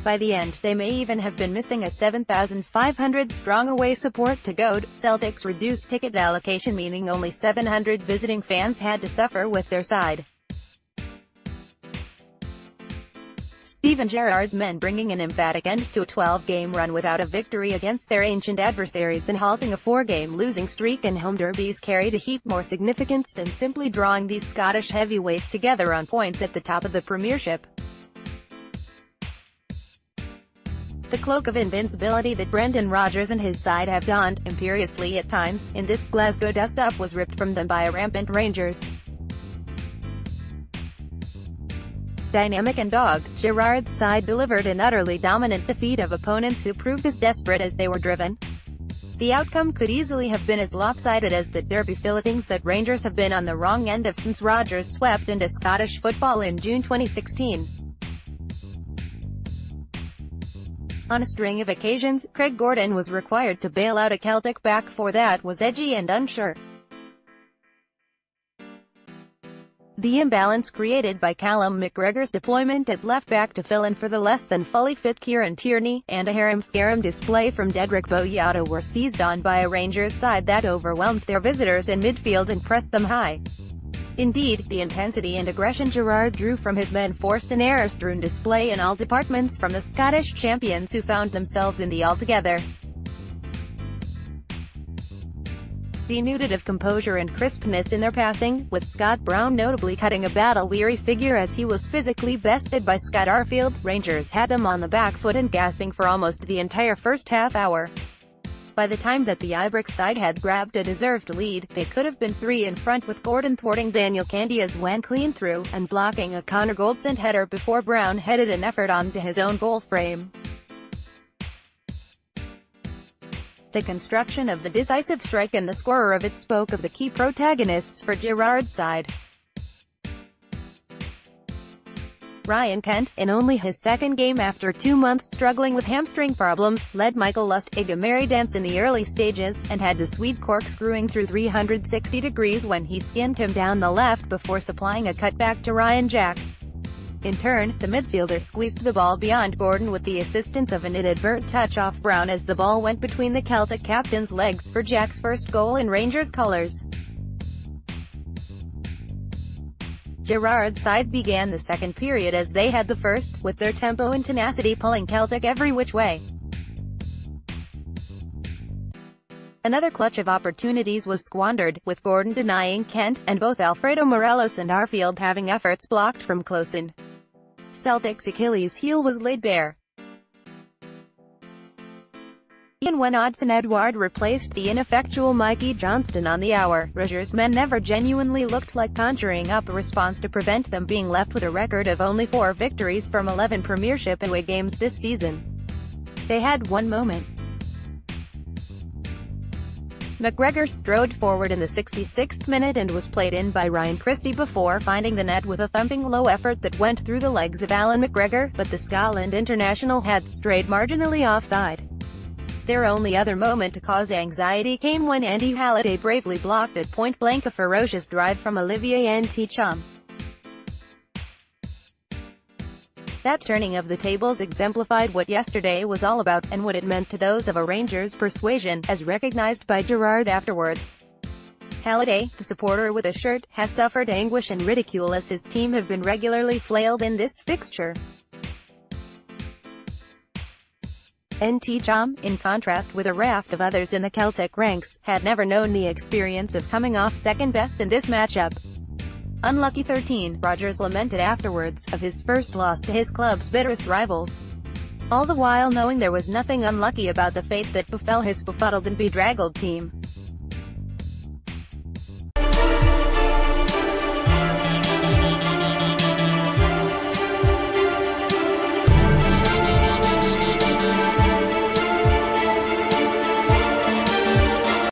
By the end, they may even have been missing a 7,500-strong away support to goad. Celtic's reduced ticket allocation meaning only 700 visiting fans had to suffer with their side. Steven Gerrard's men bringing an emphatic end to a 12-game run without a victory against their ancient adversaries and halting a 4-game losing streak in home derbies carried a heap more significance than simply drawing these Scottish heavyweights together on points at the top of the Premiership. The cloak of invincibility that Brendan Rodgers and his side have donned, imperiously at times, in this Glasgow dust-up was ripped from them by a rampant Rangers. Dynamic and dogged, Gerrard's side delivered an utterly dominant defeat of opponents who proved as desperate as they were driven. The outcome could easily have been as lopsided as the derby filletings that Rangers have been on the wrong end of since Rodgers swept into Scottish football in June 2016. On a string of occasions, Craig Gordon was required to bail out a Celtic back four that was edgy and unsure. The imbalance created by Callum McGregor's deployment at left-back to fill in for the less than fully fit Kieran Tierney, and a harem-scarum display from Dedryck Boyata were seized on by a Rangers side that overwhelmed their visitors in midfield and pressed them high. Indeed, the intensity and aggression Gerrard drew from his men forced an error-strewn display in all departments from the Scottish champions who found themselves in the altogether denuded of composure and crispness in their passing, with Scott Brown notably cutting a battle-weary figure as he was physically bested by Scott Arfield. Rangers had them on the back foot and gasping for almost the entire first half hour. By the time that the Ibrox side had grabbed a deserved lead, they could have been 3 in front, with Gordon thwarting Daniel Candia's went clean through, and blocking a Connor Goldsend header before Brown headed an effort onto his own goal frame. The construction of the decisive strike and the scorer of it spoke of the key protagonists for Gerrard's side. Ryan Kent, in only his second game after 2 months struggling with hamstring problems, led Michael Lustig merry dance in the early stages, and had the Swede corkscrewing through 360 degrees when he skinned him down the left before supplying a cutback to Ryan Jack. In turn, the midfielder squeezed the ball beyond Gordon with the assistance of an inadvertent touch off Brown as the ball went between the Celtic captain's legs for Jack's first goal in Rangers colours. Gerrard's side began the second period as they had the first, with their tempo and tenacity pulling Celtic every which way. Another clutch of opportunities was squandered, with Gordon denying Kent, and both Alfredo Morelos and Arfield having efforts blocked from close in. Celtic's Achilles heel was laid bare. When Odsonne Edouard replaced the ineffectual Mikey Johnston on the hour, Rodgers' men never genuinely looked like conjuring up a response to prevent them being left with a record of only 4 victories from 11 Premiership away games this season. They had one moment. McGregor strode forward in the 66th minute and was played in by Ryan Christie before finding the net with a thumping low effort that went through the legs of Alan McGregor, but the Scotland international had strayed marginally offside. Their only other moment to cause anxiety came when Andy Halliday bravely blocked at point-blank a ferocious drive from Olivier Ntcham. That turning of the tables exemplified what yesterday was all about, and what it meant to those of a Rangers persuasion, as recognized by Gerrard afterwards. Halliday, the supporter with a shirt, has suffered anguish and ridicule as his team have been regularly flailed in this fixture. Ntcham, in contrast with a raft of others in the Celtic ranks, had never known the experience of coming off second best in this matchup. Unlucky 13, Rodgers lamented afterwards, of his first loss to his club's bitterest rivals. All the while knowing there was nothing unlucky about the fate that befell his befuddled and bedraggled team.